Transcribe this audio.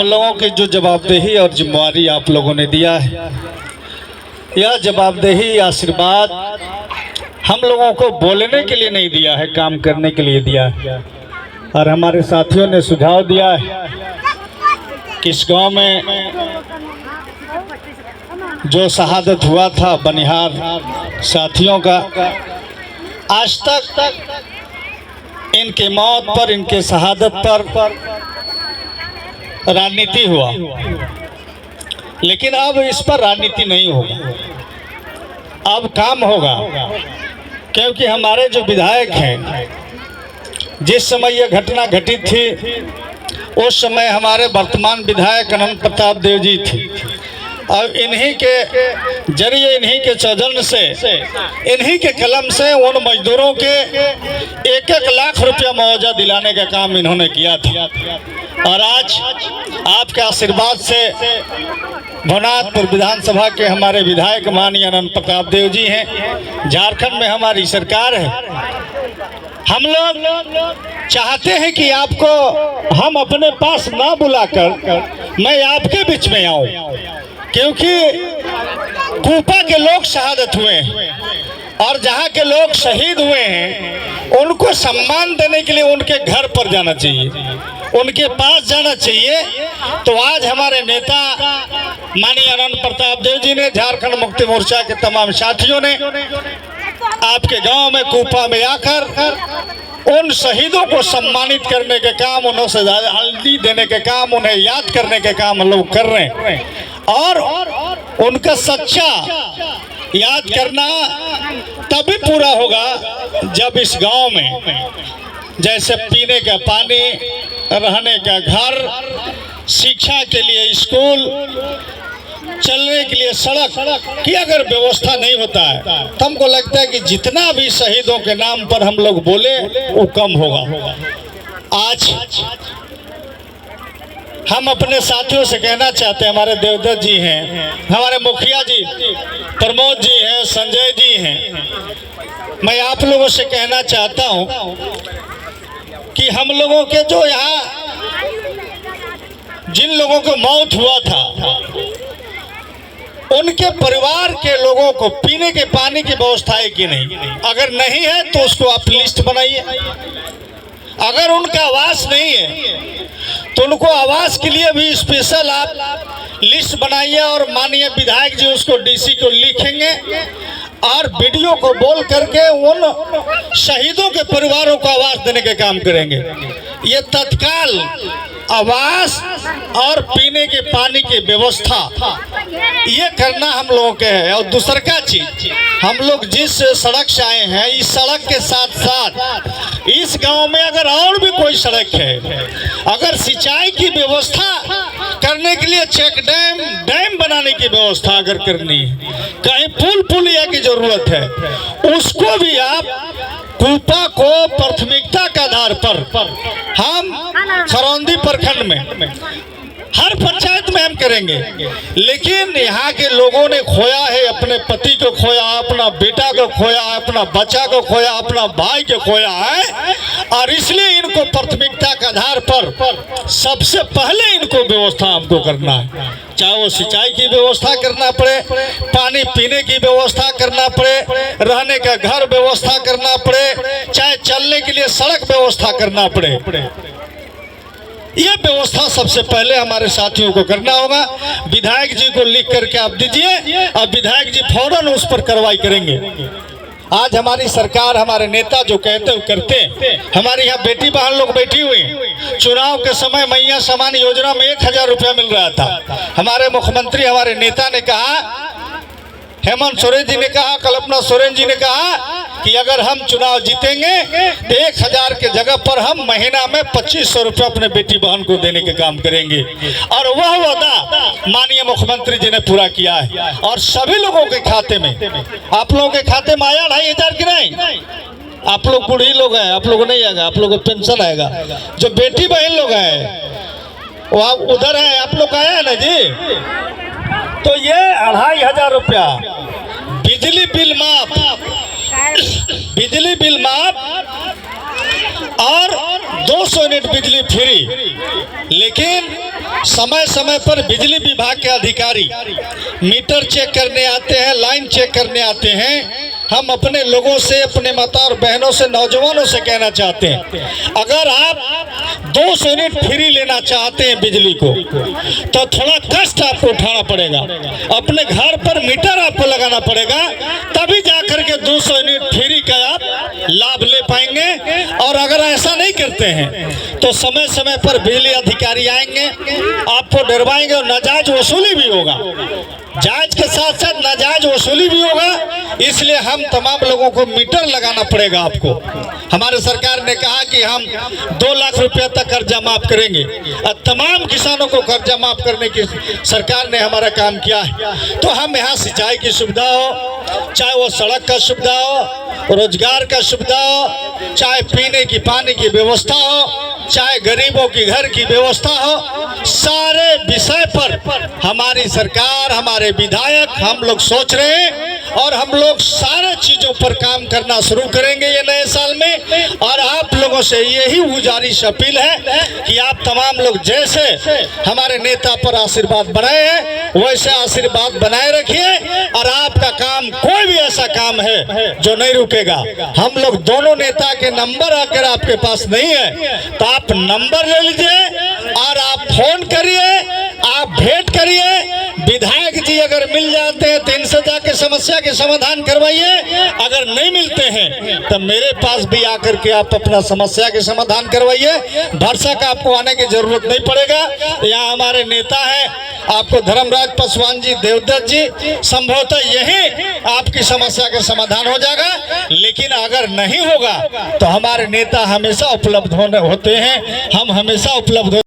लोगों की जो जवाबदेही और जिम्मेवारी आप लोगों ने दिया है, यह जवाबदेही आशीर्वाद हम लोगों को बोलने के लिए नहीं दिया है, काम करने के लिए दिया है। और हमारे साथियों ने सुझाव दिया है कि इस गांव में जो शहादत हुआ था बनिहार साथियों का, आज तक इनके मौत पर, इनके शहादत पर राजनीति हुआ, लेकिन अब इस पर राजनीति नहीं होगा, अब काम होगा। क्योंकि हमारे जो विधायक हैं, जिस समय यह घटना घटित थी उस समय हमारे वर्तमान विधायक अनंत प्रताप देव जी थे, और इन्हीं के जरिए, इन्हीं के सौजन्य से, इन्हीं के कलम से उन मजदूरों के 1-1 लाख रुपया मुआवजा दिलाने का काम इन्होंने किया था। और आज आपके आशीर्वाद से भवनाथपुर विधानसभा के हमारे विधायक माननीय अनंत प्रताप देव जी हैं, झारखंड में हमारी सरकार है। हम लोग चाहते हैं कि आपको हम अपने पास ना बुलाकर मैं आपके बीच में आऊं, क्योंकि कूपा के लोग शहादत हुए हैं और जहां के लोग शहीद हुए हैं उनको सम्मान देने के लिए उनके घर पर जाना चाहिए, उनके पास जाना चाहिए। तो आज हमारे नेता माननीय अनंत प्रताप देव जी ने, झारखंड मुक्ति मोर्चा के तमाम साथियों ने आपके गांव में कूपा में आकर उन शहीदों को सम्मानित करने के काम, उन्हें श्रद्धांजलि देने के काम, उन्हें याद करने के काम हम लोग कर रहे हैं। और उनका सच्चा याद करना तभी पूरा होगा जब इस गांव में जैसे पीने का पानी, रहने का घर, शिक्षा के लिए स्कूल, चलने के लिए सड़क की अगर व्यवस्था नहीं होता है तो हमको लगता है कि जितना भी शहीदों के नाम पर हम लोग बोले वो कम होगा। आज हम अपने साथियों से कहना चाहते हैं, हमारे देवदत्त जी हैं, हमारे मुखिया जी प्रमोद जी हैं, संजय जी हैं, मैं आप लोगों से कहना चाहता हूं कि हम लोगों के जो यहाँ जिन लोगों को मौत हुआ था उनके परिवार के लोगों को पीने के पानी की व्यवस्था है कि नहीं, अगर नहीं है तो उसको आप लिस्ट बनाइए। अगर उनका आवास नहीं है तो उनको आवास के लिए भी स्पेशल आप लिस्ट बनाइए और माननीय विधायक जी उसको डीसी को लिखेंगे और वीडियो को बोल करके उन शहीदों के परिवारों को आवास देने के काम करेंगे। ये तत्काल आवास और पीने के पानी की व्यवस्था ये करना हम लोगों के है। और दूसरा का चीज, हम लोग जिस सड़क से आए हैं, इस सड़क के साथ साथ इस गांव में अगर और भी कोई सड़क है, अगर सिंचाई की व्यवस्था करने के लिए चेक डैम बनाने की व्यवस्था अगर करनी है, कहीं पुलिया की जरूरत है, उसको भी आप कूपा को प्राथमिकता के आधार पर हम खरौंदी प्रखंड में हर पंचायत में हम करेंगे। लेकिन यहाँ के लोगों ने खोया है, अपने पति को खोया, अपना बेटा को खोया, अपना बच्चा को खोया, अपना भाई को खोया है, और इसलिए इनको प्राथमिकता के आधार पर सबसे पहले इनको व्यवस्था हमको करना है। चाहे वो सिंचाई की व्यवस्था करना पड़े, पानी पीने की व्यवस्था करना पड़े, रहने का घर व्यवस्था करना पड़े, चाहे चलने के लिए सड़क व्यवस्था करना पड़े, ये व्यवस्था सबसे पहले हमारे साथियों को करना होगा। विधायक जी को लिख करके आप दीजिए और विधायक जी फौरन उस पर कार्रवाई करेंगे। आज हमारी सरकार, हमारे नेता जो कहते हैं करते हैं। हमारे यहाँ बेटी बहन लोग बैठी हुई, चुनाव के समय मैया समान योजना में 1000 रुपया मिल रहा था। हमारे मुख्यमंत्री, हमारे नेता ने कहा, हेमंत सोरेन जी ने कहा, कल्पना सोरेन जी ने कहा कि अगर हम चुनाव जीतेंगे तो 1000 के जगह पर हम महीना में 2500 रुपये अपने बेटी बहन को देने के काम करेंगे। और वह वादा माननीय मुख्यमंत्री जी ने पूरा किया है और सभी लोगों के खाते में, आप लोगों के खाते में आया 2500 की नहीं, आप लोग बूढ़ी लोग हैं, आप लोग नहीं आएगा, आप लोगों को पेंशन आएगा। जो बेटी बहन लोग हैं वो आप उधर है, आप लोग आया है ना जी, तो ये 2500 रुपया बिजली बिल माफ, बिजली बिल माफ और 200 यूनिट बिजली फ्री, लेकिन समय समय पर बिजली विभाग के अधिकारी मीटर चेक करने आते हैं, लाइन चेक करने आते हैं। हम अपने लोगों से, अपने माता और बहनों से, नौजवानों से कहना चाहते हैं, अगर आप 200 यूनिट फ्री लेना चाहते हैं बिजली को, तो थोड़ा कष्ट आपको उठाना पड़ेगा, अपने घर पर मीटर आपको लगाना पड़ेगा, तभी जाकर के 200 यूनिट फ्री का आप लाभ ले पाएंगे। और अगर ऐसा नहीं करते हैं तो समय समय पर बिजली अधिकारी आएंगे, आपको डरवाएंगे और नाजायज वसूली भी होगा, जायज के साथ साथ नाजायज वसूली भी होगा। इसलिए हम तमाम लोगों को मीटर लगाना पड़ेगा आपको। हमारे सरकार ने कहा कि हम 2 लाख रुपया तक कर्जा माफ करेंगे और तमाम किसानों को कर्जा माफ करने की सरकार ने हमारा काम किया है। तो हम यहाँ सिंचाई की सुविधा हो, चाहे वो सड़क का सुविधा हो, रोजगार का सुविधा हो, चाहे पीने की पानी की व्यवस्था हो, चाहे गरीबों की घर की व्यवस्था हो, सारे विषय पर हमारी सरकार, हमारे विधायक, हम लोग सोच रहे हैं और हम लोग सारे चीजों पर काम करना शुरू करेंगे ये नए साल में। और आप लोगों से यही गुजारिश अपील है कि आप तमाम लोग जैसे हमारे नेता पर आशीर्वाद बनाए हैं वैसे आशीर्वाद बनाए रखिए। और आपका काम, कोई भी ऐसा काम है जो नहीं रुकेगा, हम लोग दोनों नेता के नंबर अगर आपके पास नहीं है तो आप नंबर ले लीजिए और आप फोन करिए, आप भेंट करिए। विधायक जी अगर मिल जाते हैं तो इनसे जाके समस्या के समाधान करवाइए, अगर नहीं मिलते हैं तो मेरे पास भी आकर के आप अपना समस्या के समाधान करवाइए। भरसक आपको आने की जरूरत नहीं पड़ेगा। यहाँ हमारे नेता हैं, आपको धर्मराज पासवान जी, देवदत्त जी, संभवतः यही आपकी समस्या का समाधान हो जाएगा। लेकिन अगर नहीं होगा तो हमारे नेता हमेशा उपलब्ध होते हैं, हम हमेशा उपलब्ध